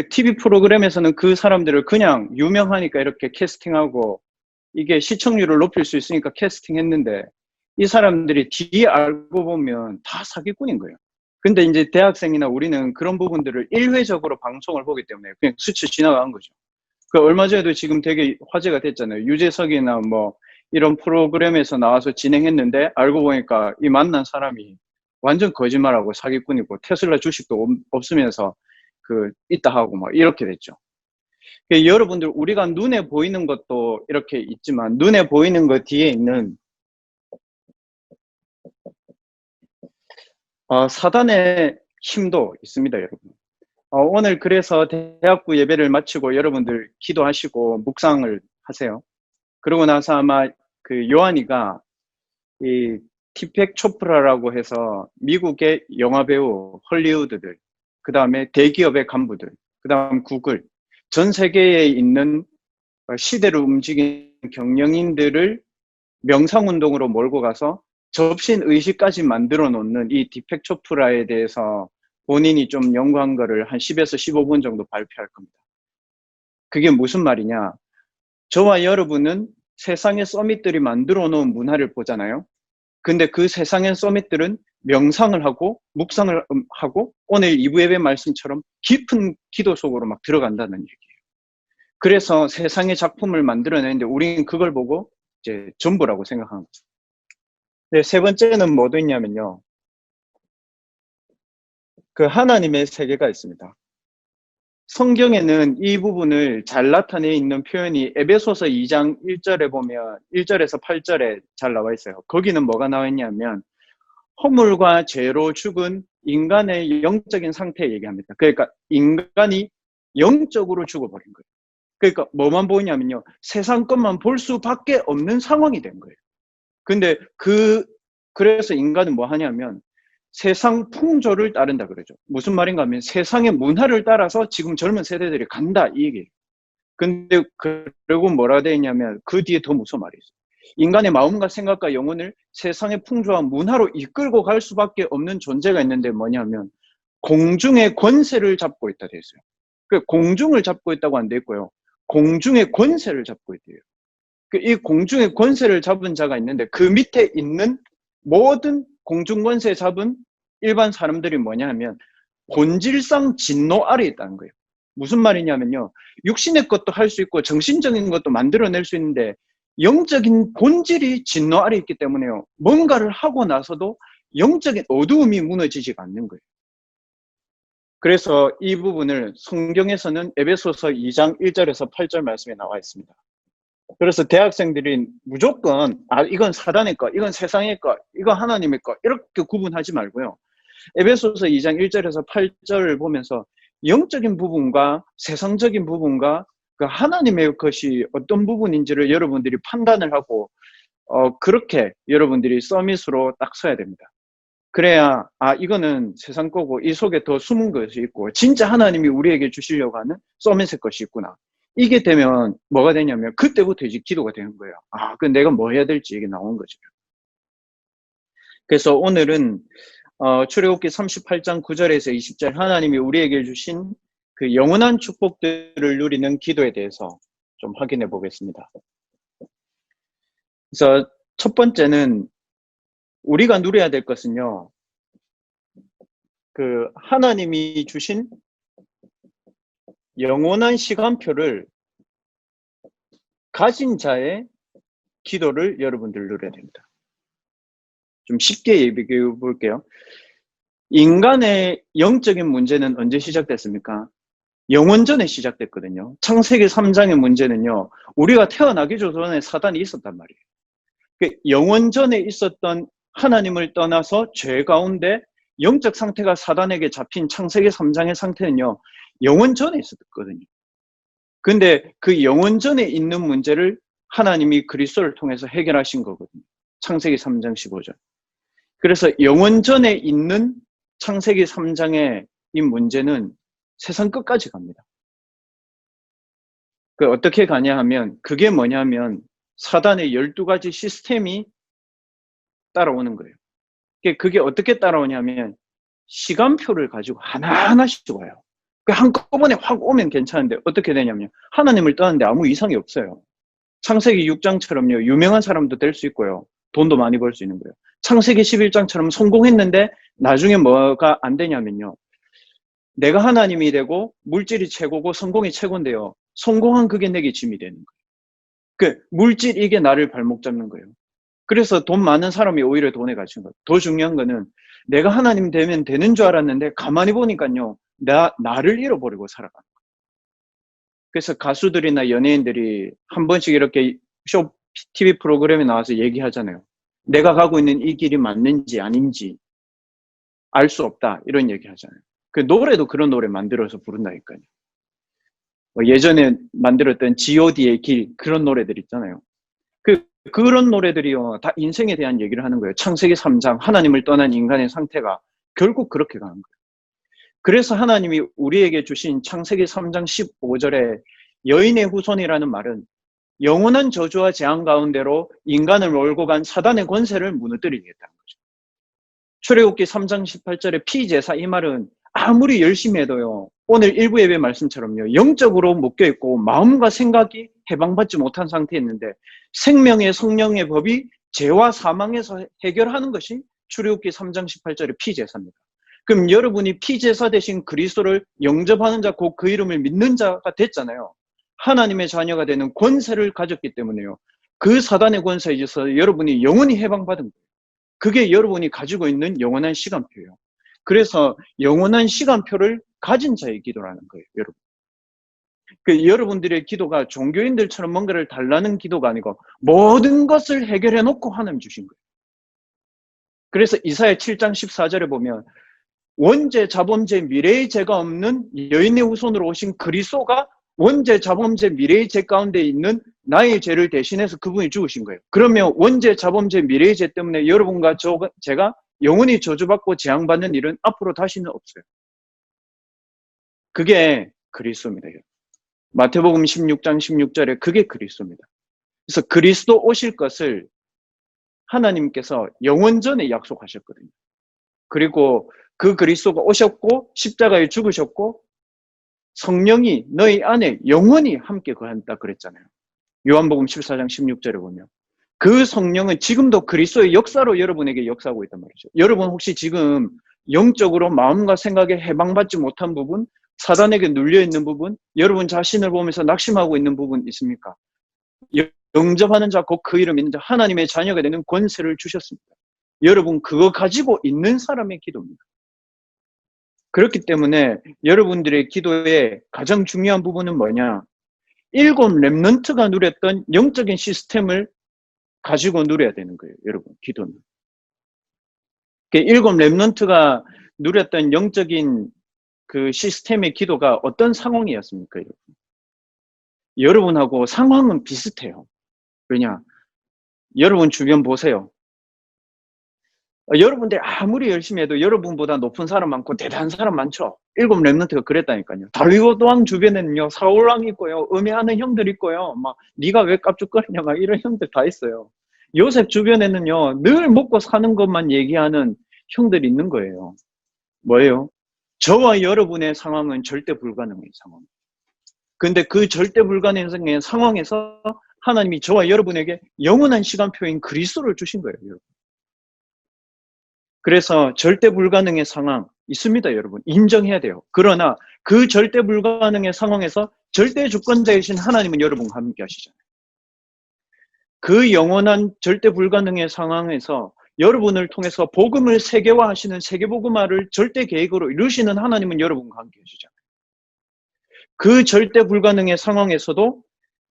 그 TV 프로그램에서는 그 사람들을 그냥 유명하니까 이렇게 캐스팅하고 이게 시청률을 높일 수 있으니까 캐스팅했는데 이 사람들이 뒤에 알고 보면 다 사기꾼인 거예요. 근데 이제 대학생이나 우리는 그런 부분들을 일회적으로 방송을 보기 때문에 그냥 스쳐 지나간 거죠. 그 얼마 전에도 지금 되게 화제가 됐잖아요. 유재석이나 뭐 이런 프로그램에서 나와서 진행했는데 알고 보니까 이 만난 사람이 완전 거짓말하고 사기꾼이고 테슬라 주식도 없으면서 그 있다 하고 막 이렇게 됐죠. 여러분들 우리가 눈에 보이는 것도 이렇게 있지만 눈에 보이는 것 뒤에 있는 사단의 힘도 있습니다, 여러분. 오늘 그래서 대학부 예배를 마치고 여러분들 기도하시고 묵상을 하세요. 그러고 나서 아마 그 요한이가 이 티펙 초프라라고 해서 미국의 영화배우 헐리우드들, 그 다음에 대기업의 간부들, 그 다음 구글, 전 세계에 있는 시대를 움직이는 경영인들을 명상운동으로 몰고 가서 접신의식까지 만들어 놓는 이 디펙 초프라에 대해서 본인이 좀 연구한 거를 한 10에서 15분 정도 발표할 겁니다. 그게 무슨 말이냐? 저와 여러분은 세상의 서밋들이 만들어 놓은 문화를 보잖아요. 근데 그 세상의 서밋들은 명상을 하고 묵상을 하고 오늘 2부 예배 말씀처럼 깊은 기도 속으로 막 들어간다는 얘기예요. 그래서 세상의 작품을 만들어내는데 우리는 그걸 보고 이제 전부라고 생각하는 거죠. 네, 세 번째는 뭐도 있냐면요. 그 하나님의 세계가 있습니다. 성경에는 이 부분을 잘 나타내 있는 표현이 에베소서 2장 1절에 보면 1절에서 8절에 잘 나와 있어요. 거기는 뭐가 나와 있냐면 허물과 죄로 죽은 인간의 영적인 상태 얘기합니다. 그러니까 인간이 영적으로 죽어버린 거예요. 그러니까 뭐만 보이냐면요. 세상 것만 볼 수밖에 없는 상황이 된 거예요. 근데 그래서 인간은 뭐 하냐면 세상 풍조를 따른다 그러죠. 무슨 말인가 하면 세상의 문화를 따라서 지금 젊은 세대들이 간다 이 얘기예요. 근데 그리고 뭐라 되어 있냐면 그 뒤에 더 무서운 말이 있어요. 인간의 마음과 생각과 영혼을 세상의 풍조와 문화로 이끌고 갈 수밖에 없는 존재가 있는데 뭐냐면 공중의 권세를 잡고 있다 되어 있어요. 그 공중을 잡고 있다고 안 돼 있고요. 공중의 권세를 잡고 있대요. 이 공중의 권세를 잡은 자가 있는데 그 밑에 있는 모든 공중 권세 잡은 일반 사람들이 뭐냐 하면 본질상 진노 아래 있다는 거예요. 무슨 말이냐면요. 육신의 것도 할 수 있고 정신적인 것도 만들어낼 수 있는데 영적인 본질이 진노 아래 있기 때문에요. 뭔가를 하고 나서도 영적인 어두움이 무너지지가 않는 거예요. 그래서 이 부분을 성경에서는 에베소서 2장 1절에서 8절 말씀에 나와 있습니다. 그래서 대학생들이 무조건 이건 사단의 것, 이건 세상의 것, 이건 하나님의 것 이렇게 구분하지 말고요. 에베소서 2장 1절에서 8절을 보면서 영적인 부분과 세상적인 부분과 그 하나님의 것이 어떤 부분인지를 여러분들이 판단을 하고 그렇게 여러분들이 서밋으로 딱 서야 됩니다. 그래야 이거는 세상 거고 이 속에 더 숨은 것이 있고 진짜 하나님이 우리에게 주시려고 하는 서밋의 것이 있구나. 이게 되면 뭐가 되냐면 그때부터 이제 기도가 되는 거예요. 그 내가 뭐 해야 될지 이게 나온 거죠. 그래서 오늘은 출애굽기 38장 9절에서 20절 하나님이 우리에게 주신 그 영원한 축복들을 누리는 기도에 대해서 좀 확인해 보겠습니다. 그래서 첫 번째는 우리가 누려야 될 것은요. 그 하나님이 주신 영원한 시간표를 가진 자의 기도를 여러분들 누려야 됩니다. 좀 쉽게 얘기해 볼게요. 인간의 영적인 문제는 언제 시작됐습니까? 영원전에 시작됐거든요. 창세기 3장의 문제는요. 우리가 태어나기 전에 사단이 있었단 말이에요. 영원전에 있었던 하나님을 떠나서 죄 가운데 영적 상태가 사단에게 잡힌 창세기 3장의 상태는요. 영원전에 있었거든요. 근데 그 영원전에 있는 문제를 하나님이 그리스도를 통해서 해결하신 거거든요. 창세기 3장 15절. 그래서 영원전에 있는 창세기 3장의 이 문제는 세상 끝까지 갑니다. 어떻게 가냐 하면 그게 뭐냐면 사단의 12가지 시스템이 따라오는 거예요. 그게 어떻게 따라오냐면 시간표를 가지고 하나하나씩 와요. 한꺼번에 확 오면 괜찮은데 어떻게 되냐면요. 하나님을 떠났는데 아무 이상이 없어요. 창세기 6장처럼요. 유명한 사람도 될 수 있고요. 돈도 많이 벌 수 있는 거예요. 창세기 11장처럼 성공했는데 나중에 뭐가 안 되냐면요. 내가 하나님이 되고 물질이 최고고 성공이 최고인데요. 성공한 그게 내게 짐이 되는 거예요. 그 물질 이게 나를 발목 잡는 거예요. 그래서 돈 많은 사람이 오히려 돈에 갇힌 거예요. 더 중요한 거는 내가 하나님 되면 되는 줄 알았는데 가만히 보니까요. 나를 잃어버리고 살아가는 거예요. 그래서 가수들이나 연예인들이 한 번씩 이렇게 쇼 TV 프로그램에 나와서 얘기하잖아요. 내가 가고 있는 이 길이 맞는지 아닌지 알 수 없다. 이런 얘기 하잖아요. 그 노래도 그런 노래 만들어서 부른다니까요. 예전에 만들었던 G.O.D의 길 그런 노래들 있잖아요. 그런 노래들이요. 다 인생에 대한 얘기를 하는 거예요. 창세기 3장 하나님을 떠난 인간의 상태가 결국 그렇게 가는 거예요. 그래서 하나님이 우리에게 주신 창세기 3장 15절에 여인의 후손이라는 말은 영원한 저주와 재앙 가운데로 인간을 몰고 간 사단의 권세를 무너뜨리겠다는 거죠. 출애굽기 3장 18절에 피제사 이 말은 아무리 열심히 해도요. 오늘 일부 예배 말씀처럼요. 영적으로 묶여있고 마음과 생각이 해방받지 못한 상태였는데 생명의 성령의 법이 죄와 사망에서 해결하는 것이 출애굽기 3장 18절의 피제사입니다. 그럼 여러분이 피제사 대신 그리스도를 영접하는 자, 곧 그 이름을 믿는 자가 됐잖아요. 하나님의 자녀가 되는 권세를 가졌기 때문에요. 그 사단의 권세에 있어서 여러분이 영원히 해방받은 거예요. 그게 여러분이 가지고 있는 영원한 시간표예요. 그래서 영원한 시간표를 가진 자의 기도라는 거예요, 여러분. 여러분들의 기도가 종교인들처럼 뭔가를 달라는 기도가 아니고 모든 것을 해결해 놓고 하나님 주신 거예요. 그래서 이사야 7장 14절에 보면 원죄, 자범죄, 미래의 죄가 없는 여인의 후손으로 오신 그리스도가 원죄, 자범죄, 미래의 죄 가운데 있는 나의 죄를 대신해서 그분이 죽으신 거예요. 그러면 원죄, 자범죄, 미래의 죄 때문에 여러분과 제가 영원히 저주받고 재앙받는 일은 앞으로 다시는 없어요. 그게 그리스도입니다. 마태복음 16장 16절에 그게 그리스도입니다. 그래서 그리스도 오실 것을 하나님께서 영원 전에 약속하셨거든요. 그리고 그 그리스도가 오셨고 십자가에 죽으셨고 성령이 너희 안에 영원히 함께 거한다 그랬잖아요. 요한복음 14장 16절에 보면 그 성령은 지금도 그리스도의 역사로 여러분에게 역사하고 있단 말이죠. 여러분 혹시 지금 영적으로 마음과 생각에 해방받지 못한 부분, 사단에게 눌려있는 부분, 여러분 자신을 보면서 낙심하고 있는 부분 있습니까? 영접하는 자, 곧 그 이름 있는 자, 하나님의 자녀가 되는 권세를 주셨습니다. 여러분 그거 가지고 있는 사람의 기도입니다. 그렇기 때문에 여러분들의 기도의 가장 중요한 부분은 뭐냐? 7 렘넌트가 누렸던 영적인 시스템을 가지고 누려야 되는 거예요. 여러분 기도는. 7 렘넌트가 누렸던 영적인 그 시스템의 기도가 어떤 상황이었습니까? 여러분? 여러분하고 상황은 비슷해요. 왜냐? 여러분 주변 보세요. 여러분들 아무리 열심히 해도 여러분보다 높은 사람 많고 대단한 사람 많죠. 7 렘넌트가 그랬다니까요. 다윗 왕 주변에는요 사울 왕 있고요, 음해하는 형들 있고요, 막 네가 왜 깝죽거리냐 막 이런 형들 다 있어요. 요셉 주변에는요 늘 먹고 사는 것만 얘기하는 형들이 있는 거예요. 뭐예요? 저와 여러분의 상황은 절대 불가능한 상황. 근데 그 절대 불가능한 상황에서 하나님이 저와 여러분에게 영원한 시간표인 그리스도를 주신 거예요. 여러분. 그래서 절대 불가능의 상황 있습니다, 여러분. 인정해야 돼요. 그러나 그 절대 불가능의 상황에서 절대 주권자이신 하나님은 여러분과 함께 하시잖아요. 그 영원한 절대 불가능의 상황에서 여러분을 통해서 복음을 세계화하시는 세계복음화를 절대 계획으로 이루시는 하나님은 여러분과 함께 하시잖아요. 그 절대 불가능의 상황에서도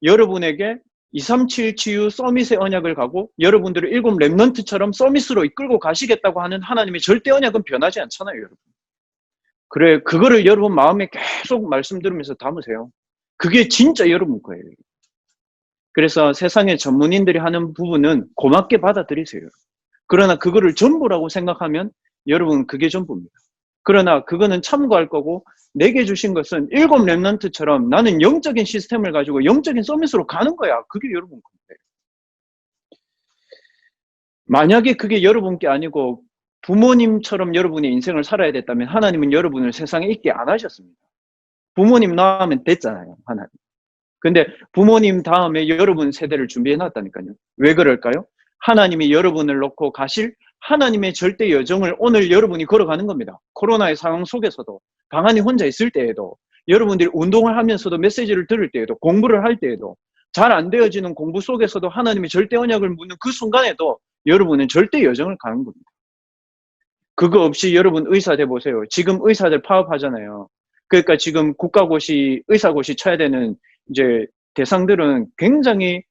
여러분에게 237 치유 서밋의 언약을 가고 여러분들을 7 렘넌트처럼 서밋으로 이끌고 가시겠다고 하는 하나님의 절대 언약은 변하지 않잖아요, 여러분. 그래, 그거를 여러분 마음에 계속 말씀 들으면서 담으세요. 그게 진짜 여러분 거예요. 그래서 세상의 전문인들이 하는 부분은 고맙게 받아들이세요. 그러나 그거를 전부라고 생각하면 여러분 그게 전부입니다. 그러나 그거는 참고할 거고 내게 주신 것은 7 렘넌트처럼 나는 영적인 시스템을 가지고 영적인 서밋으로 가는 거야. 그게 여러분 건데요. 만약에 그게 여러분께 아니고 부모님처럼 여러분의 인생을 살아야 됐다면 하나님은 여러분을 세상에 있게 안 하셨습니다. 부모님 낳으면 됐잖아요, 하나님. 근데 부모님 다음에 여러분 세대를 준비해 놨다니까요. 왜 그럴까요? 하나님이 여러분을 놓고 가실 하나님의 절대 여정을 오늘 여러분이 걸어가는 겁니다. 코로나의 상황 속에서도, 방안이 혼자 있을 때에도, 여러분들이 운동을 하면서도 메시지를 들을 때에도, 공부를 할 때에도, 잘 안 되어지는 공부 속에서도 하나님의 절대 언약을 묻는 그 순간에도 여러분은 절대 여정을 가는 겁니다. 그거 없이 여러분 의사 돼 보세요. 지금 의사들 파업하잖아요. 그러니까 지금 국가고시, 의사고시 쳐야 되는 이제 대상들은 굉장히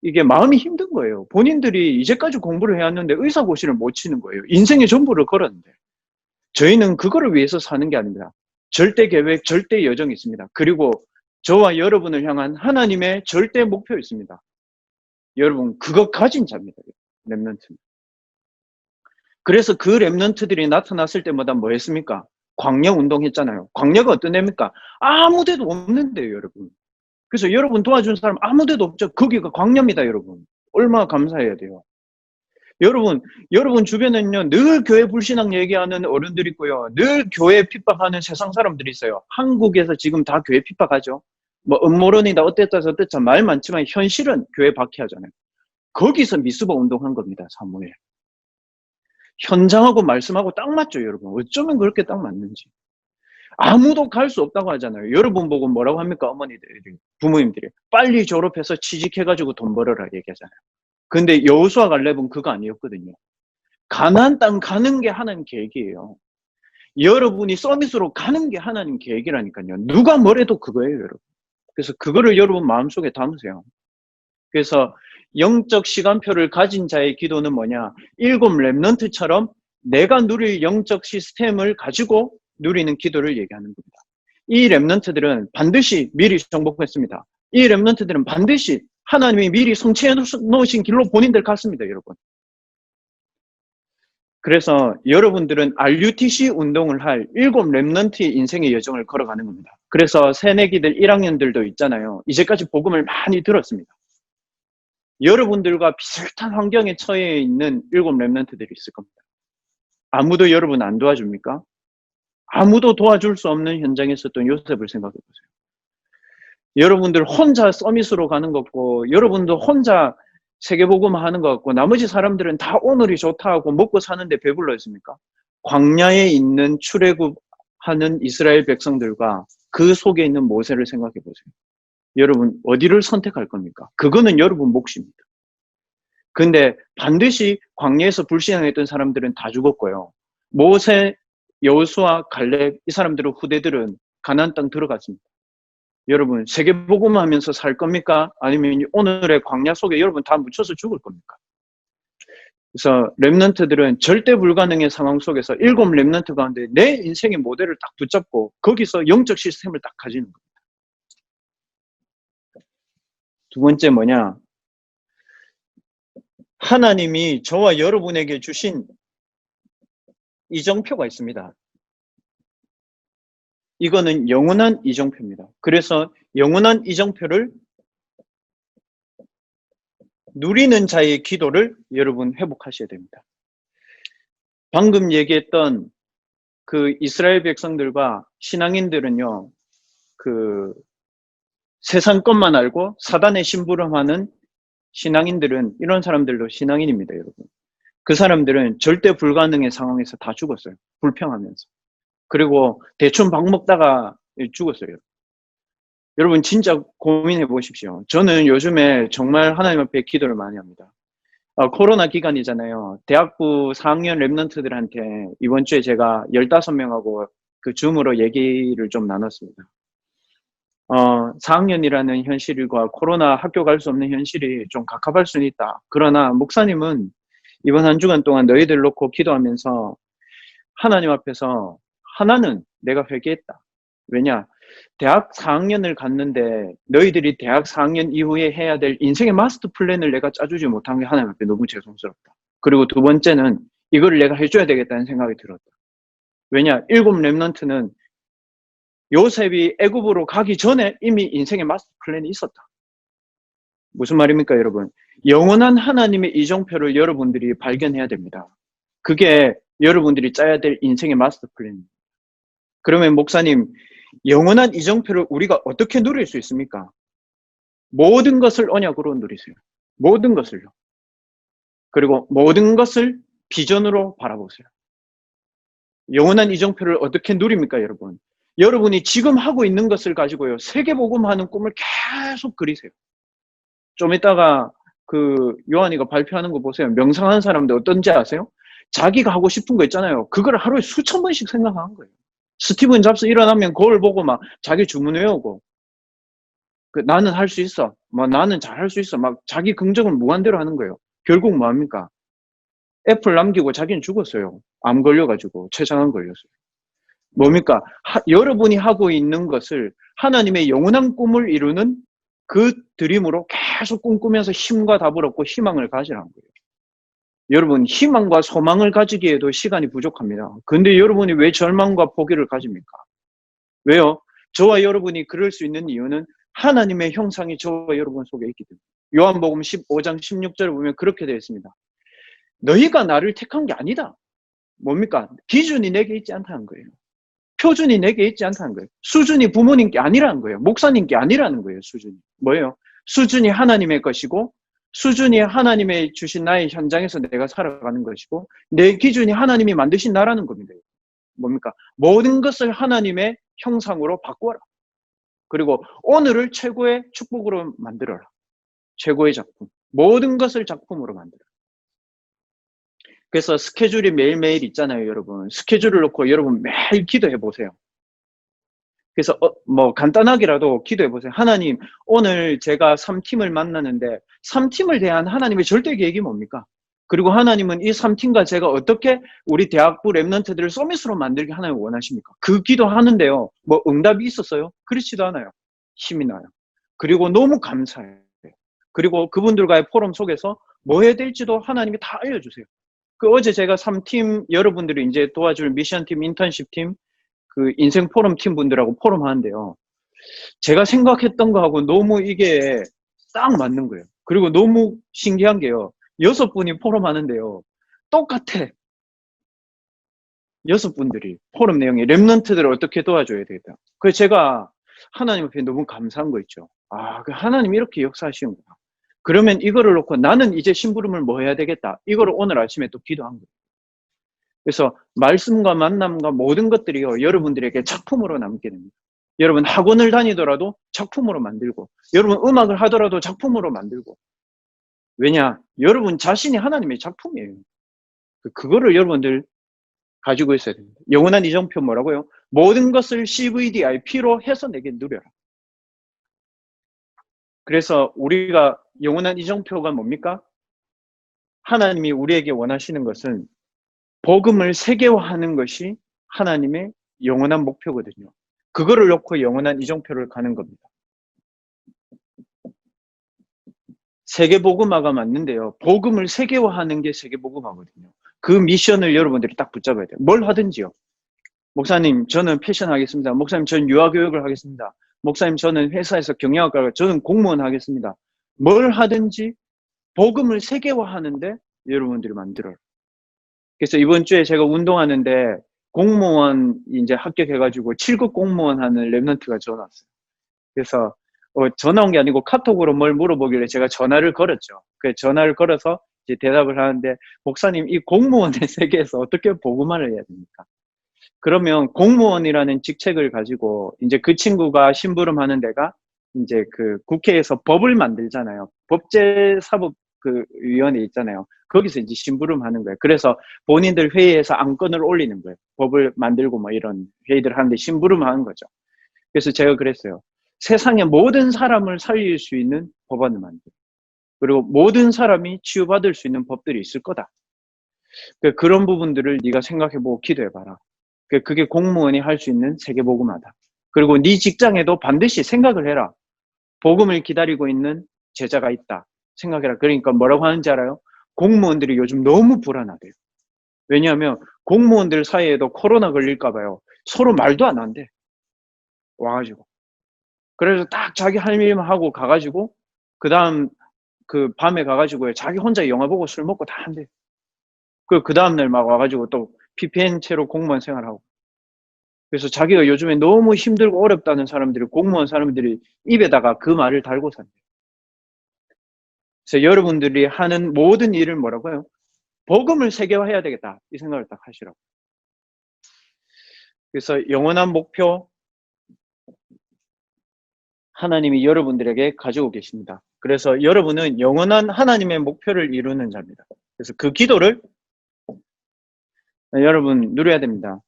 이게 마음이 힘든 거예요. 본인들이 이제까지 공부를 해왔는데 의사고시를 못 치는 거예요. 인생의 전부를 걸었는데. 저희는 그거를 위해서 사는 게 아닙니다. 절대 계획, 절대 여정이 있습니다. 그리고 저와 여러분을 향한 하나님의 절대 목표 있습니다. 여러분, 그거 가진 자입니다. 렘넌트. 그래서 그 렘넌트들이 나타났을 때마다 뭐 했습니까? 광야 운동했잖아요. 광야가 어떤 데입니까? 아무 데도 없는데요, 여러분. 그래서 여러분 도와준 사람 아무 데도 없죠. 거기가 광야입니다, 여러분. 얼마나 감사해야 돼요. 여러분 주변에는요, 늘 교회 불신앙 얘기하는 어른들이 있고요. 늘 교회 핍박하는 세상 사람들이 있어요. 한국에서 지금 다 교회 핍박하죠. 뭐 음모론이다 어땠다 저땠다 말 많지만 현실은 교회 박해하잖아요. 거기서 미스버 운동한 겁니다, 사무엘. 현장하고 말씀하고 딱 맞죠, 여러분. 어쩌면 그렇게 딱 맞는지. 아무도 갈 수 없다고 하잖아요. 여러분 보고 뭐라고 합니까? 어머니들이, 부모님들이. 빨리 졸업해서 취직해가지고 돈 벌어라 얘기하잖아요. 근데 여호수아 갈렙은 그거 아니었거든요. 가나안 땅 가는 게 하나님 계획이에요. 여러분이 서밋으로 가는 게 하나님 계획이라니까요. 누가 뭐래도 그거예요, 여러분. 그래서 그거를 여러분 마음속에 담으세요. 그래서 영적 시간표를 가진 자의 기도는 뭐냐? 7 렘넌트처럼 내가 누릴 영적 시스템을 가지고 누리는 기도를 얘기하는 겁니다. 이 렘넌트들은 반드시 미리 정복했습니다. 이 렘넌트들은 반드시 하나님이 미리 성취해 놓으신 길로 본인들 갔습니다, 여러분. 그래서 여러분들은 RUTC 운동을 할 7 렘넌트의 인생의 여정을 걸어가는 겁니다. 그래서 새내기들 1학년들도 있잖아요. 이제까지 복음을 많이 들었습니다. 여러분들과 비슷한 환경에 처해 있는 7 렘넌트들이 있을 겁니다. 아무도 여러분 안 도와줍니까? 아무도 도와줄 수 없는 현장에 있었던 요셉을 생각해 보세요. 여러분들 혼자 서밋으로 가는 것 같고, 여러분도 혼자 세계복음 하는 것 같고, 나머지 사람들은 다 오늘이 좋다 하고 먹고 사는데 배불러 있습니까? 광야에 있는 출애굽하는 이스라엘 백성들과 그 속에 있는 모세를 생각해 보세요. 여러분 어디를 선택할 겁니까? 그거는 여러분 몫입니다. 근데 반드시 광야에서 불신앙했던 사람들은 다 죽었고요. 모세, 여호수아, 갈렙 이 사람들의 후대들은 가나안 땅 들어갔습니다. 여러분 세계복음 하면서 살 겁니까? 아니면 오늘의 광야 속에 여러분 다 묻혀서 죽을 겁니까? 그래서 렘넌트들은 절대 불가능의 상황 속에서 7 렘넌트 가운데 내 인생의 모델을 딱 붙잡고 거기서 영적 시스템을 딱 가지는 겁니다. 두 번째 뭐냐? 하나님이 저와 여러분에게 주신 이정표가 있습니다. 이거는 영원한 이정표입니다. 그래서 영원한 이정표를 누리는 자의 기도를 여러분 회복하셔야 됩니다. 방금 얘기했던 그 이스라엘 백성들과 신앙인들은요, 그 세상 것만 알고 사단의 심부름하는 신앙인들은 이런 사람들도 신앙인입니다, 여러분. 그 사람들은 절대 불가능의 상황에서 다 죽었어요. 불평하면서. 그리고 대충 밥 먹다가 죽었어요. 여러분 진짜 고민해 보십시오. 저는 요즘에 정말 하나님 앞에 기도를 많이 합니다. 코로나 기간이잖아요. 대학부 4학년 랩런트들한테 이번 주에 제가 15명하고 그 줌으로 얘기를 좀 나눴습니다. 4학년이라는 현실과 코로나 학교 갈 수 없는 현실이 좀 갑갑할 수는 있다. 그러나 목사님은 이번 한 주간 동안 너희들 놓고 기도하면서 하나님 앞에서 하나는 내가 회개했다. 왜냐? 대학 4학년을 갔는데 너희들이 대학 4학년 이후에 해야 될 인생의 마스터 플랜을 내가 짜주지 못한 게 하나님 앞에 너무 죄송스럽다. 그리고 두 번째는 이걸 내가 해줘야 되겠다는 생각이 들었다. 왜냐? 7 렘넌트는 요셉이 애굽으로 가기 전에 이미 인생의 마스터 플랜이 있었다. 무슨 말입니까, 여러분? 영원한 하나님의 이정표를 여러분들이 발견해야 됩니다. 그게 여러분들이 짜야 될 인생의 마스터 플랜입니다. 그러면 목사님, 영원한 이정표를 우리가 어떻게 누릴 수 있습니까? 모든 것을 언약으로 누리세요. 모든 것을요. 그리고 모든 것을 비전으로 바라보세요. 영원한 이정표를 어떻게 누립니까, 여러분? 여러분이 지금 하고 있는 것을 가지고요, 세계복음하는 꿈을 계속 그리세요. 좀 이따가 그 요한이가 발표하는 거 보세요. 명상하는 사람들 어떤지 아세요? 자기가 하고 싶은 거 있잖아요. 그걸 하루에 수천 번씩 생각하는 거예요. 스티븐 잡스 일어나면 거울 보고 막 자기 주문 외우고, 나는 할 수 있어. 뭐 나는 잘할 수 있어. 막 자기 긍정을 무한대로 하는 거예요. 결국 뭐합니까? 애플 남기고 자기는 죽었어요. 암 걸려가지고 췌장암 걸렸어요. 뭡니까? 여러분이 하고 있는 것을 하나님의 영원한 꿈을 이루는 그 드림으로 계속 꿈꾸면서 힘과 답을 얻고 희망을 가지라는 거예요. 여러분, 희망과 소망을 가지기에도 시간이 부족합니다. 근데 여러분이 왜 절망과 포기를 가집니까? 왜요? 저와 여러분이 그럴 수 있는 이유는 하나님의 형상이 저와 여러분 속에 있기 때문에. 요한복음 15장 16절을 보면 그렇게 되어 있습니다. 너희가 나를 택한 게 아니다. 뭡니까? 기준이 내게 있지 않다는 거예요. 표준이 내게 있지 않다는 거예요. 수준이 부모님께 아니라는 거예요. 목사님께 아니라는 거예요. 수준이. 뭐예요? 수준이 하나님의 것이고, 수준이 하나님의 주신 나의 현장에서 내가 살아가는 것이고, 내 기준이 하나님이 만드신 나라는 겁니다. 뭡니까? 모든 것을 하나님의 형상으로 바꿔라. 그리고 오늘을 최고의 축복으로 만들어라. 최고의 작품. 모든 것을 작품으로 만들어라. 그래서 스케줄이 매일매일 있잖아요, 여러분. 스케줄을 놓고 여러분 매일 기도해 보세요. 그래서 뭐 간단하게라도 기도해 보세요. 하나님, 오늘 제가 3팀을 만나는데 3팀을 대한 하나님의 절대 계획이 뭡니까? 그리고 하나님은 이 3팀과 제가 어떻게 우리 대학부 랩런트들을 서밋으로 만들게 하나님 원하십니까? 그 기도하는데요. 뭐 응답이 있었어요? 그렇지도 않아요. 힘이 나요. 그리고 너무 감사해요. 그리고 그분들과의 포럼 속에서 뭐 해야 될지도 하나님이 다 알려주세요. 그 어제 제가 3팀 여러분들이 이제 도와줄 미션팀, 인턴십팀, 그 인생 포럼 팀 분들하고 포럼 하는데요. 제가 생각했던 거하고 너무 이게 딱 맞는 거예요. 그리고 너무 신기한 게요. 6분이 포럼 하는데요. 똑같아. 6분들이 포럼 내용이 랩런트들을 어떻게 도와줘야 되겠다. 그래서 제가 하나님 앞에 너무 감사한 거 있죠. 아, 하나님 이렇게 역사하시는구나. 그러면 이거를 놓고 나는 이제 심부름을 뭐 해야 되겠다. 이거를 오늘 아침에 또 기도한 거예요. 그래서 말씀과 만남과 모든 것들이요, 여러분들에게 작품으로 남게 됩니다. 여러분 학원을 다니더라도 작품으로 만들고, 여러분 음악을 하더라도 작품으로 만들고. 왜냐? 여러분 자신이 하나님의 작품이에요. 그거를 여러분들 가지고 있어야 됩니다. 영원한 이정표 뭐라고요? 모든 것을 CVDIP로 해서 내게 누려라. 그래서 우리가 영원한 이정표가 뭡니까? 하나님이 우리에게 원하시는 것은 복음을 세계화하는 것이 하나님의 영원한 목표거든요. 그거를 놓고 영원한 이정표를 가는 겁니다. 세계복음화가 맞는데요. 복음을 세계화하는 게 세계복음화거든요. 그 미션을 여러분들이 딱 붙잡아야 돼요. 뭘 하든지요. 목사님, 저는 패션 하겠습니다. 목사님, 저는 유아교육을 하겠습니다. 목사님, 저는 회사에서 경영학과, 저는 공무원 하겠습니다. 뭘 하든지 복음을 세계화하는데 여러분들이 만들어요. 그래서 이번 주에 제가 운동하는데 공무원 이제 합격해가지고 7급 공무원 하는 랩런트가 전화 왔어요. 그래서 전화 온 게 아니고 카톡으로 뭘 물어보길래 제가 전화를 걸었죠. 그 전화를 걸어서 이제 대답을 하는데, 목사님, 이 공무원의 세계에서 어떻게 복음화를 해야 됩니까? 그러면 공무원이라는 직책을 가지고 이제 그 친구가 심부름하는 데가 이제 그 국회에서 법을 만들잖아요. 법제사법 그 위원회 있잖아요. 거기서 이제 심부름하는 거예요. 그래서 본인들 회의에서 안건을 올리는 거예요. 법을 만들고 뭐 이런 회의들 하는데 심부름하는 거죠. 그래서 제가 그랬어요. 세상의 모든 사람을 살릴 수 있는 법안을 만들고, 그리고 모든 사람이 치유받을 수 있는 법들이 있을 거다. 그런 부분들을 네가 생각해보고 기도해봐라. 그게 공무원이 할 수 있는 세계복음화다. 그리고 네 직장에도 반드시 생각을 해라. 복음을 기다리고 있는 제자가 있다. 생각해라. 그러니까 뭐라고 하는지 알아요? 공무원들이 요즘 너무 불안하대요. 왜냐하면 공무원들 사이에도 코로나 걸릴까 봐요. 서로 말도 안 한대. 와가지고. 그래서 딱 자기 할 일만 하고 가가지고 그 다음 그 밤에 가가지고 자기 혼자 영화 보고 술 먹고 다 한대. 그 다음날 막 와가지고 또 PPN 채로 공무원 생활하고. 그래서 자기가 요즘에 너무 힘들고 어렵다는 사람들이, 공무원 사람들이 입에다가 그 말을 달고 산대요. 그래서 여러분들이 하는 모든 일을 뭐라고요? 복음을 세계화해야 되겠다. 이 생각을 딱 하시라고. 그래서 영원한 목표, 하나님이 여러분들에게 가지고 계십니다. 그래서 여러분은 영원한 하나님의 목표를 이루는 자입니다. 그래서 그 기도를 여러분 누려야 됩니다.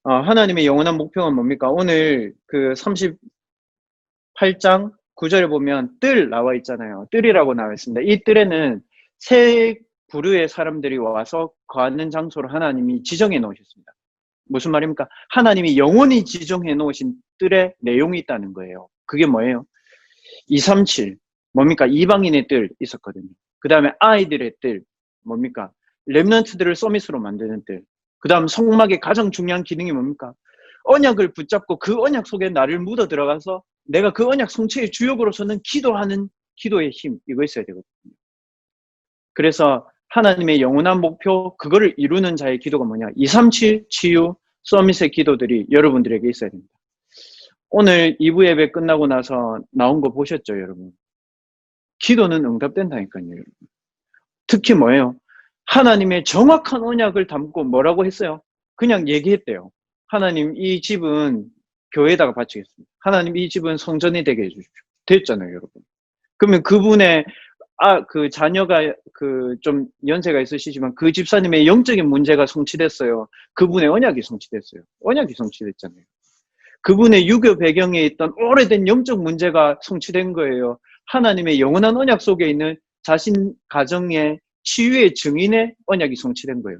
하나님의 영원한 목표가 뭡니까? 오늘 그 38장 9절에 보면 뜰 나와 있잖아요. 뜰이라고 나와 있습니다. 이 뜰에는 세 부류의 사람들이 와서 거하는 장소로 하나님이 지정해 놓으셨습니다. 무슨 말입니까? 하나님이 영원히 지정해 놓으신 뜰에 내용이 있다는 거예요. 그게 뭐예요? 237 뭡니까? 이방인의 뜰 있었거든요. 그 다음에 아이들의 뜰 뭡니까? 렘넌트들을 서밋으로 만드는 뜰. 그 다음 성막의 가장 중요한 기능이 뭡니까? 언약을 붙잡고 그 언약 속에 나를 묻어 들어가서 내가 그 언약 성취의 주역으로서는 기도하는 기도의 힘, 이거 있어야 되거든요. 그래서 하나님의 영원한 목표, 그거를 이루는 자의 기도가 뭐냐? 237 치유 서밋의 기도들이 여러분들에게 있어야 됩니다. 오늘 2부 예배 끝나고 나서 나온 거 보셨죠, 여러분? 기도는 응답된다니까요, 여러분. 특히 뭐예요? 하나님의 정확한 언약을 담고 뭐라고 했어요? 그냥 얘기했대요. 하나님, 이 집은 교회에다가 바치겠습니다. 하나님, 이 집은 성전이 되게 해주십시오. 됐잖아요, 여러분. 그러면 그분의 그 자녀가 좀 연세가 있으시지만 그 집사님의 영적인 문제가 성취됐어요. 그분의 언약이 성취됐어요. 언약이 성취됐잖아요. 그분의 유교 배경에 있던 오래된 영적 문제가 성취된 거예요. 하나님의 영원한 언약 속에 있는 자신 가정의 치유의 증인의 언약이 성취된 거예요.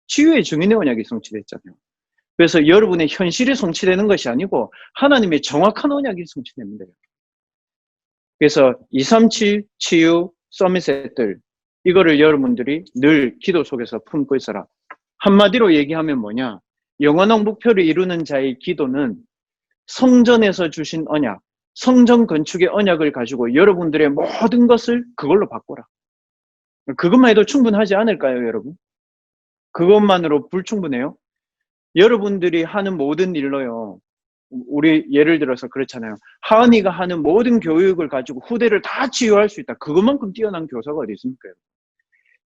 치유의 증인의 언약이 성취됐잖아요. 그래서 여러분의 현실이 성취되는 것이 아니고 하나님의 정확한 언약이 성취됩니다. 그래서 237 치유 서밋의 뜰, 이거를 여러분들이 늘 기도 속에서 품고 있어라. 한마디로 얘기하면 뭐냐? 영원한 목표를 이루는 자의 기도는 성전에서 주신 언약, 성전 건축의 언약을 가지고 여러분들의 모든 것을 그걸로 바꿔라. 그것만 해도 충분하지 않을까요, 여러분? 그것만으로 불충분해요? 여러분들이 하는 모든 일로요, 우리 예를 들어서 그렇잖아요. 하은이가 하는 모든 교육을 가지고 후대를 다 치유할 수 있다. 그것만큼 뛰어난 교사가 어디 있습니까?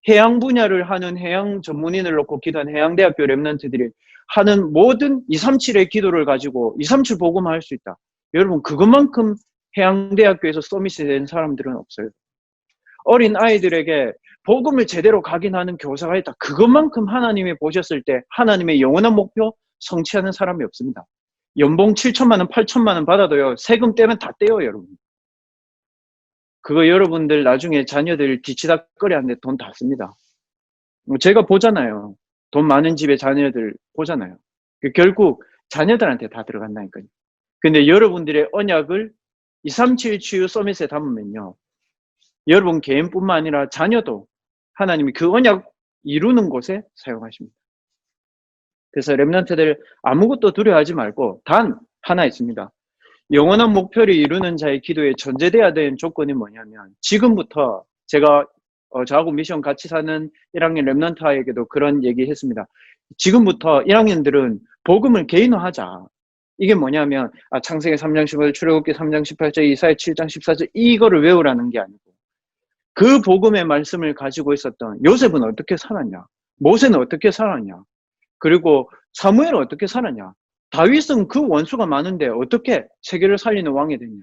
해양 분야를 하는 해양 전문인을 놓고 기도한 해양대학교 랩런트들이 하는 모든 237의 기도를 가지고 237 복음화할 수 있다. 여러분, 그것만큼 해양대학교에서 서밋이 된 사람들은 없어요. 어린 아이들에게 복음을 제대로 각인하는 교사가 있다. 그것만큼 하나님이 보셨을 때 하나님의 영원한 목표 성취하는 사람이 없습니다. 연봉 7천만 원, 8천만 원 받아도요, 세금 떼면 다 떼요, 여러분. 그거 여러분들 나중에 자녀들 뒤치다꺼리 하는데 돈 다 씁니다. 제가 보잖아요. 돈 많은 집의 자녀들 보잖아요. 결국 자녀들한테 다 들어간다니까요. 근데 여러분들의 언약을 237 치유 서밋에 담으면요, 여러분 개인뿐만 아니라 자녀도 하나님이 그 언약 이루는 곳에 사용하십니다. 그래서 렘넌트들 아무것도 두려워하지 말고 단 하나 있습니다. 영원한 목표를 이루는 자의 기도에 전제돼야 되는 조건이 뭐냐면, 지금부터 제가 저하고 미션 같이 사는 1학년 렘넌트에게도 그런 얘기 했습니다. 지금부터 1학년들은 복음을 개인화하자. 이게 뭐냐면 창세기 3장 15절, 출애굽기 3장 18절, 이사야 7장 14절 이거를 외우라는 게 아니고, 그 복음의 말씀을 가지고 있었던 요셉은 어떻게 살았냐, 모세는 어떻게 살았냐, 그리고 사무엘은 어떻게 살았냐, 다윗은 그 원수가 많은데 어떻게 세계를 살리는 왕이 됐냐,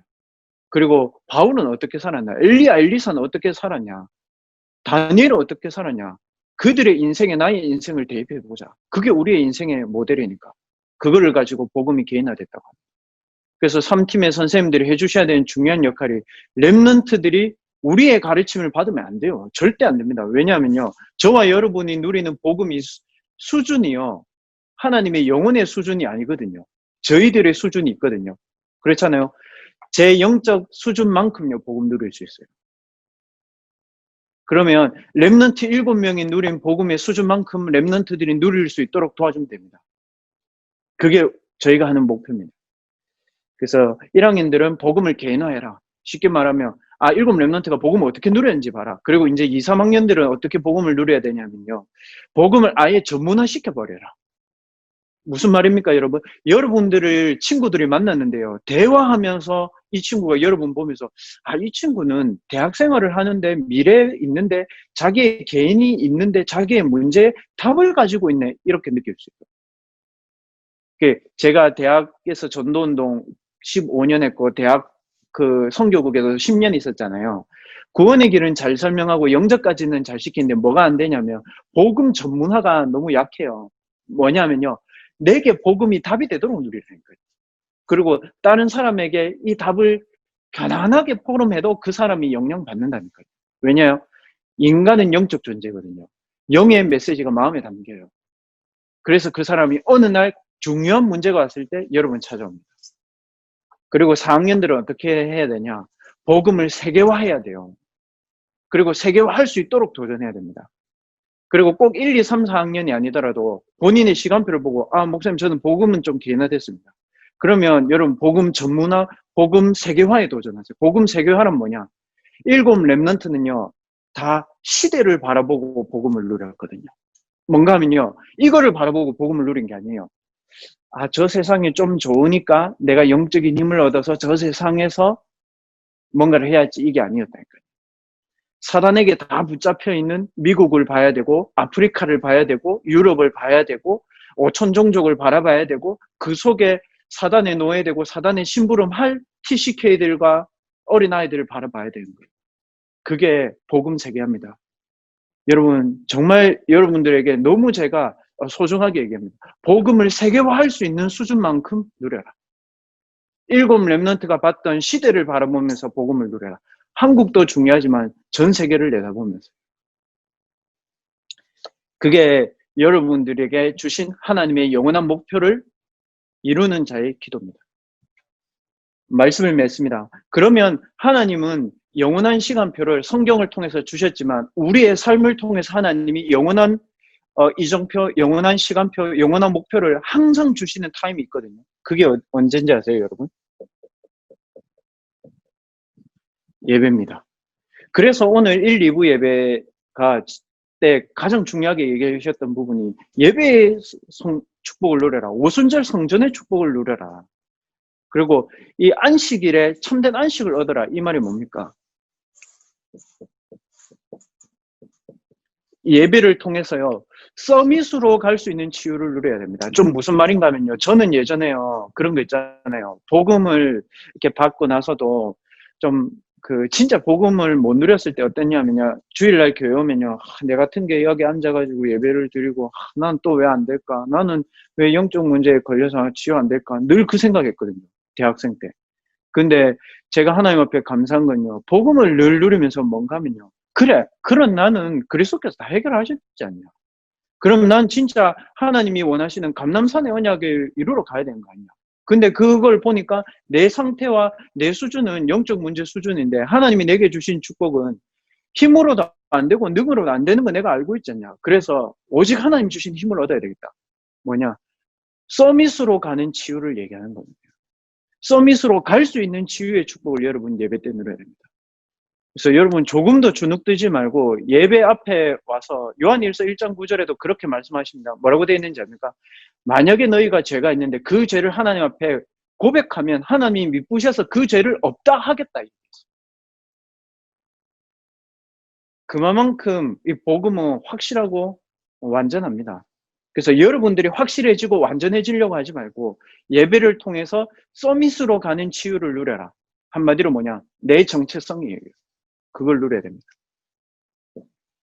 그리고 바울은 어떻게 살았냐, 엘리야 엘리사는 어떻게 살았냐, 다니엘은 어떻게 살았냐, 그들의 인생에 나의 인생을 대입해보자. 그게 우리의 인생의 모델이니까 그거를 가지고 복음이 개인화됐다고 합니다. 그래서 3팀의 선생님들이 해주셔야 되는 중요한 역할이, 렘넌트들이 우리의 가르침을 받으면 안 돼요. 절대 안 됩니다. 왜냐하면요, 저와 여러분이 누리는 복음이 수준이요, 하나님의 영혼의 수준이 아니거든요. 저희들의 수준이 있거든요. 그렇잖아요. 제 영적 수준만큼요 복음 누릴 수 있어요. 그러면 렘넌트 7명이 누린 복음의 수준만큼 렘넌트들이 누릴 수 있도록 도와주면 됩니다. 그게 저희가 하는 목표입니다. 그래서 1학년들은 복음을 개인화해라. 쉽게 말하면 7 렘넌트가 복음을 어떻게 누렸는지 봐라. 그리고 이제 2, 3학년들은 어떻게 복음을 누려야 되냐면요, 복음을 아예 전문화 시켜버려라. 무슨 말입니까, 여러분? 여러분들을 친구들이 만났는데요. 대화하면서 이 친구가 여러분 보면서, 아, 이 친구는 대학 생활을 하는데 미래 있는데 자기의 개인이 있는데 자기의 문제에 답을 가지고 있네. 이렇게 느낄 수 있어요. 제가 대학에서 전도운동 15년 했고, 대학 그 선교국에서 10년 있었잖아요. 구원의 길은 잘 설명하고 영접까지는 잘 시키는데 뭐가 안 되냐면, 복음 전문화가 너무 약해요. 뭐냐면요. 내게 복음이 답이 되도록 누리라니까요. 그리고 다른 사람에게 이 답을 편안하게 포럼해도 그 사람이 영향받는다니까요. 왜냐요? 인간은 영적 존재거든요. 영의 메시지가 마음에 담겨요. 그래서 그 사람이 어느 날 중요한 문제가 왔을 때 여러분 찾아옵니다. 그리고 4학년들은 어떻게 해야 되냐? 복음을 세계화해야 돼요. 그리고 세계화할 수 있도록 도전해야 됩니다. 그리고 꼭 1, 2, 3, 4학년이 아니더라도 본인의 시간표를 보고, 아, 목사님, 저는 복음은 좀 개인화됐습니다. 그러면 여러분, 복음 전문화, 복음 세계화에 도전하세요. 복음 세계화는 뭐냐? 7 랩런트는요, 다 시대를 바라보고 복음을 누렸거든요. 뭔가 하면요, 이거를 바라보고 복음을 누린 게 아니에요. 아, 저 세상이 좀 좋으니까 내가 영적인 힘을 얻어서 저 세상에서 뭔가를 해야지, 이게 아니었다니까요. 사단에게 다 붙잡혀 있는 미국을 봐야 되고, 아프리카를 봐야 되고, 유럽을 봐야 되고, 5천 종족을 바라봐야 되고, 그 속에 사단에 노예되고 사단의 심부름할 TCK들과 어린아이들을 바라봐야 되는 거예요. 그게 복음 세계화입니다. 여러분, 정말 여러분들에게 너무 제가 소중하게 얘기합니다. 복음을 세계화할 수 있는 수준만큼 누려라. 7 랩런트가 봤던 시대를 바라보면서 복음을 누려라. 한국도 중요하지만 전 세계를 내다보면서. 그게 여러분들에게 주신 하나님의 영원한 목표를 이루는 자의 기도입니다. 말씀을 맺습니다. 그러면 하나님은 영원한 시간표를 성경을 통해서 주셨지만 우리의 삶을 통해서 하나님이 영원한 이정표, 영원한 시간표, 영원한 목표를 항상 주시는 타임이 있거든요. 그게 언제인지 아세요, 여러분? 예배입니다. 그래서 오늘 1, 2부 예배가 때 가장 중요하게 얘기해 주셨던 부분이 예배의 축복을 누려라. 오순절 성전의 축복을 누려라. 그리고 이 안식일에 참된 안식을 얻어라. 이 말이 뭡니까? 예배를 통해서요, 서밋으로 갈 수 있는 치유를 누려야 됩니다. 좀 무슨 말인가 하면요. 저는 예전에요, 그런 거 있잖아요. 복음을 이렇게 받고 나서도 좀 진짜 복음을 못 누렸을 때 어땠냐면요. 주일날 교회 오면요. 내 같은 게 여기 앉아가지고 예배를 드리고, 난 또 왜 안 될까? 나는 왜 영적 문제에 걸려서 치유 안 될까? 늘 그 생각했거든요. 대학생 때. 근데 제가 하나님 앞에 감사한 건요. 복음을 늘 누리면서 뭔가 하면요. 그래, 그런 나는 그리스도께서 다 해결하셨지 않냐. 그럼 난 진짜 하나님이 원하시는 감람산의 언약을 이루러 가야 되는 거 아니야. 근데 그걸 보니까 내 상태와 내 수준은 영적 문제 수준인데 하나님이 내게 주신 축복은 힘으로도 안 되고 능으로도 안 되는 거 내가 알고 있잖냐. 그래서 오직 하나님 주신 힘을 얻어야 되겠다. 뭐냐? 서밋으로 가는 치유를 얘기하는 겁니다. 서밋으로 갈 수 있는 치유의 축복을 여러분 예배 때 누려야 됩니다. 그래서 여러분 조금도 주눅들지 말고 예배 앞에 와서 요한일서 1장 9절에도 그렇게 말씀하십니다. 뭐라고 되어 있는지 압니까? 만약에 너희가 죄가 있는데 그 죄를 하나님 앞에 고백하면 하나님이 미쁘셔서 그 죄를 없다 하겠다. 그만큼 이 복음은 확실하고 완전합니다. 그래서 여러분들이 확실해지고 완전해지려고 하지 말고 예배를 통해서 서밋으로 가는 치유를 누려라. 한마디로 뭐냐? 내 정체성이에요. 그걸 누려야 됩니다.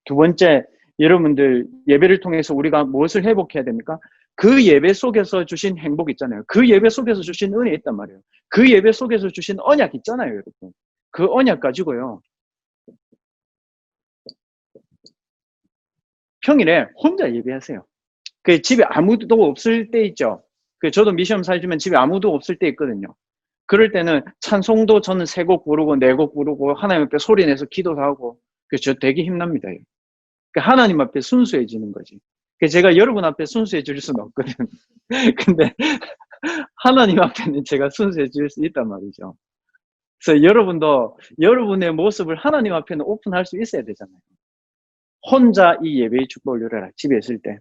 두 번째, 여러분들 예배를 통해서 우리가 무엇을 회복해야 됩니까? 그 예배 속에서 주신 행복 있잖아요. 그 예배 속에서 주신 은혜 있단 말이에요. 그 예배 속에서 주신 언약 있잖아요, 여러분. 그 언약 가지고요. 평일에 혼자 예배하세요. 그 집에 아무도 없을 때 있죠. 저도 미션 살지만 집에 아무도 없을 때 있거든요. 그럴 때는 찬송도 저는 3곡 부르고 4곡 부르고 하나님 앞에 소리내서 기도도 하고 저 되게 힘납니다. 하나님 앞에 순수해지는 거지. 제가 여러분 앞에 순수해질 수는 없거든. 근데 하나님 앞에는 제가 순수해질 수 있단 말이죠. 그래서 여러분도 여러분의 모습을 하나님 앞에는 오픈할 수 있어야 되잖아요. 혼자 이 예배의 축복을 누려라. 집에 있을 때.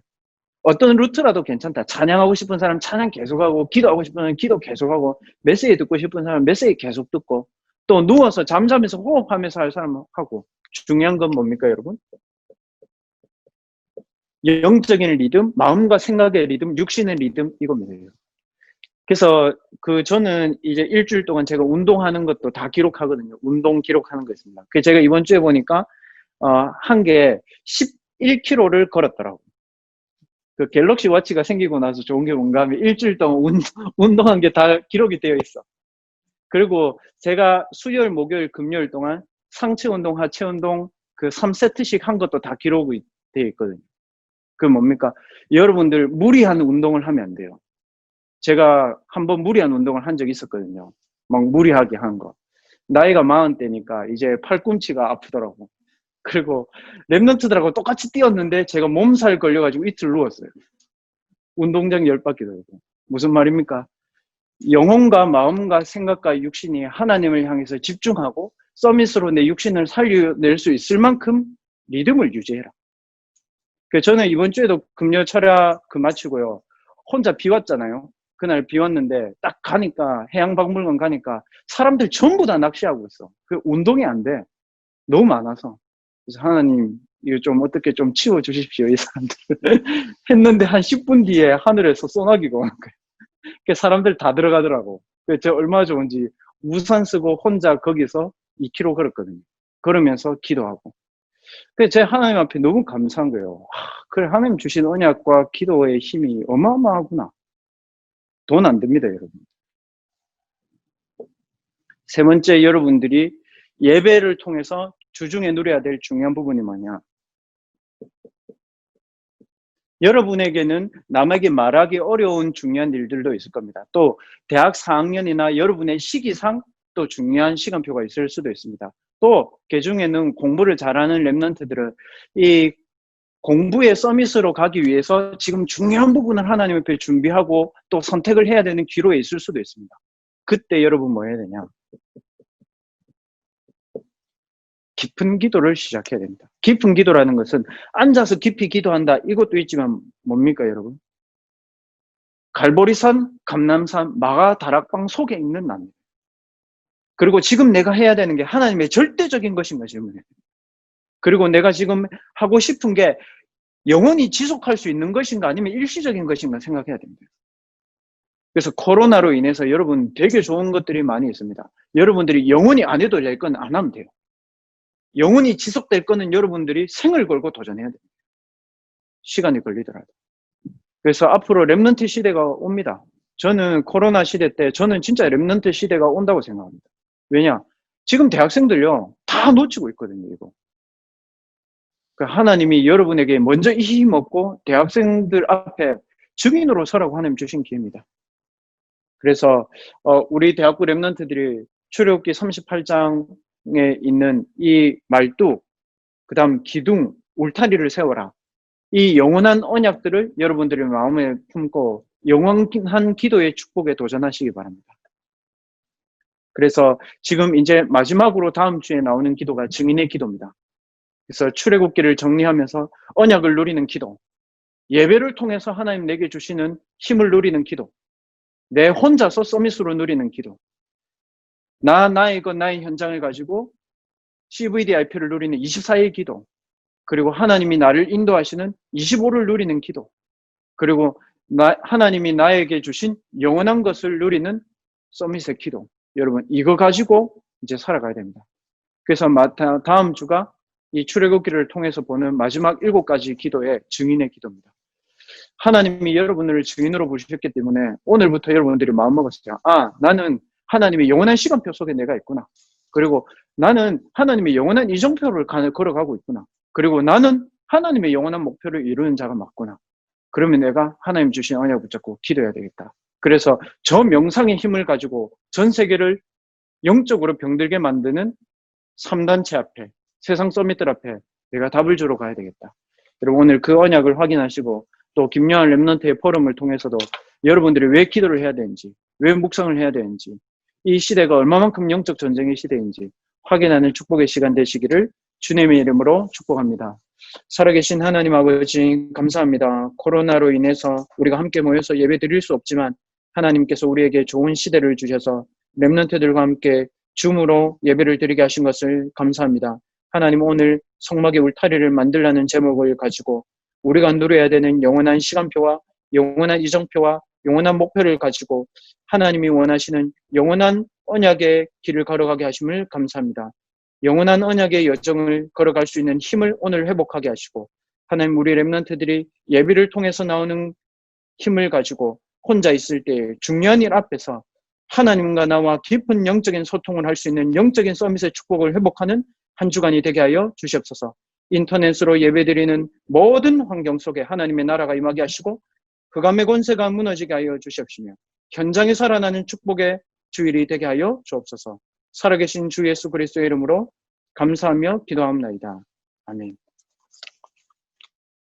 어떤 루트라도 괜찮다. 찬양하고 싶은 사람 찬양 계속하고, 기도하고 싶은 사람 기도 계속하고, 메시지 듣고 싶은 사람 메시지 계속 듣고, 또 누워서 잠자면서 호흡하면서 할 사람 하고. 중요한 건 뭡니까, 여러분? 영적인 리듬, 마음과 생각의 리듬, 육신의 리듬, 이겁니다. 그래서 저는 이제 일주일 동안 제가 운동하는 것도 다 기록하거든요. 운동 기록하는 거 있습니다. 그 제가 이번 주에 보니까 한 게 11km를 걸었더라고요. 그 갤럭시 워치가 생기고 나서 좋은 게 뭔가 하면 일주일 동안 운동한 게 다 기록이 되어 있어. 그리고 제가 수요일, 목요일, 금요일 동안 상체 운동, 하체 운동 그 3세트씩 한 것도 다 기록이 되어 있거든요. 그 뭡니까? 여러분들 무리한 운동을 하면 안 돼요. 제가 한번 무리한 운동을 한 적이 있었거든요. 막 무리하게 한 거. 나이가 40대니까 이제 팔꿈치가 아프더라고. 그리고 랩런트들하고 똑같이 뛰었는데 제가 몸살 걸려가지고 이틀 누웠어요. 운동장 10바퀴 돌고. 무슨 말입니까? 영혼과 마음과 생각과 육신이 하나님을 향해서 집중하고 서밋으로 내 육신을 살려낼 수 있을 만큼 리듬을 유지해라. 저는 이번 주에도 금요 철야 마치고요. 혼자 비 왔잖아요. 그날 비 왔는데 딱 가니까 해양박물관 가니까 사람들 전부 다 낚시하고 있어. 그 운동이 안 돼. 너무 많아서. 그래서 하나님 이거 좀 어떻게 좀 치워 주십시오, 이 사람들. 했는데 한 10분 뒤에 하늘에서 소나기가 오는 거예요. 그 사람들 다 들어가더라고. 저 얼마나 좋은지 우산 쓰고 혼자 거기서 2km 걸었거든요. 걸으면서 기도하고. 제 하나님 앞에 너무 감사한 거예요. 그래, 하나님 주신 언약과 기도의 힘이 어마어마하구나. 돈 안 듭니다, 여러분. 세 번째, 여러분들이 예배를 통해서 주중에 누려야 될 중요한 부분이 뭐냐? 여러분에게는 남에게 말하기 어려운 중요한 일들도 있을 겁니다. 또 대학 4학년이나 여러분의 시기상 또 중요한 시간표가 있을 수도 있습니다. 또 그중에는 공부를 잘하는 랩런트들은 이 공부의 서밋으로 가기 위해서 지금 중요한 부분을 하나님 앞에 준비하고 또 선택을 해야 되는 기로에 있을 수도 있습니다. 그때 여러분 뭐 해야 되냐? 깊은 기도를 시작해야 됩니다. 깊은 기도라는 것은 앉아서 깊이 기도한다, 이것도 있지만 뭡니까, 여러분? 갈보리산, 감람산, 마가 다락방 속에 있는 나입니다. 그리고 지금 내가 해야 되는 게 하나님의 절대적인 것인가 질문해요. 그리고 내가 지금 하고 싶은 게 영원히 지속할 수 있는 것인가 아니면 일시적인 것인가 생각해야 됩니다. 그래서 코로나로 인해서 여러분 되게 좋은 것들이 많이 있습니다. 여러분들이 영원히 안 해도 될 건 안 하면 돼요. 영원히 지속될 거는 여러분들이 생을 걸고 도전해야 됩니다. 시간이 걸리더라도. 그래서 앞으로 랩런트 시대가 옵니다. 저는 코로나 시대 때 저는 진짜 랩런트 시대가 온다고 생각합니다. 왜냐? 지금 대학생들요 다 놓치고 있거든요. 이거. 하나님이 여러분에게 먼저 이 힘 얻고 대학생들 앞에 증인으로 서라고 하나님 주신 기회입니다. 그래서 우리 대학부 랩런트들이 출애굽기 38장에 있는 이 말뚝, 그 다음 기둥, 울타리를 세워라. 이 영원한 언약들을 여러분들의 마음에 품고 영원한 기도의 축복에 도전하시기 바랍니다. 그래서 지금 이제 마지막으로 다음 주에 나오는 기도가 증인의 기도입니다. 그래서 출애굽기를 정리하면서 언약을 누리는 기도, 예배를 통해서 하나님 내게 주시는 힘을 누리는 기도, 내 혼자서 서밋으로 누리는 기도, 나의 것, 나의 현장을 가지고 CVDIP를 누리는 24일 기도, 그리고 하나님이 나를 인도하시는 25를 누리는 기도, 그리고 하나님이 나에게 주신 영원한 것을 누리는 서밋의 기도. 여러분 이거 가지고 이제 살아가야 됩니다. 그래서 다음 주가 이 출애굽기를 통해서 보는 마지막 7가지 기도의 증인의 기도입니다. 하나님이 여러분을 증인으로 부르셨기 때문에 오늘부터 여러분들이 마음먹었어요. 나는 하나님의 영원한 시간표 속에 내가 있구나. 그리고 나는 하나님의 영원한 이정표를 걸어가고 있구나. 그리고 나는 하나님의 영원한 목표를 이루는 자가 맞구나. 그러면 내가 하나님 주신 언약 붙잡고 기도해야 되겠다. 그래서 저 명상의 힘을 가지고 전 세계를 영적으로 병들게 만드는 3단체 앞에, 세상 서밋들 앞에 내가 답을 주러 가야 되겠다. 여러분 오늘 그 언약을 확인하시고 또 김요한 랩런트의 포럼을 통해서도 여러분들이 왜 기도를 해야 되는지, 왜 묵상을 해야 되는지, 이 시대가 얼마만큼 영적 전쟁의 시대인지 확인하는 축복의 시간 되시기를 주님의 이름으로 축복합니다. 살아계신 하나님 아버지 감사합니다. 코로나로 인해서 우리가 함께 모여서 예배 드릴 수 없지만 하나님께서 우리에게 좋은 시대를 주셔서 렘넌트들과 함께 줌으로 예배를 드리게 하신 것을 감사합니다. 하나님 오늘 성막의 울타리를 만들라는 제목을 가지고 우리가 누려야 되는 영원한 시간표와 영원한 이정표와 영원한 목표를 가지고 하나님이 원하시는 영원한 언약의 길을 걸어가게 하심을 감사합니다. 영원한 언약의 여정을 걸어갈 수 있는 힘을 오늘 회복하게 하시고 하나님 우리 렘넌트들이 예배를 통해서 나오는 힘을 가지고 혼자 있을 때 중요한 일 앞에서 하나님과 나와 깊은 영적인 소통을 할 수 있는 영적인 서밋의 축복을 회복하는 한 주간이 되게 하여 주시옵소서. 인터넷으로 예배드리는 모든 환경 속에 하나님의 나라가 임하게 하시고 흑암의 권세가 무너지게 하여 주시옵시며 현장에 살아나는 축복의 주일이 되게 하여 주옵소서. 살아계신 주 예수 그리스도의 이름으로 감사하며 기도합나이다. 아멘.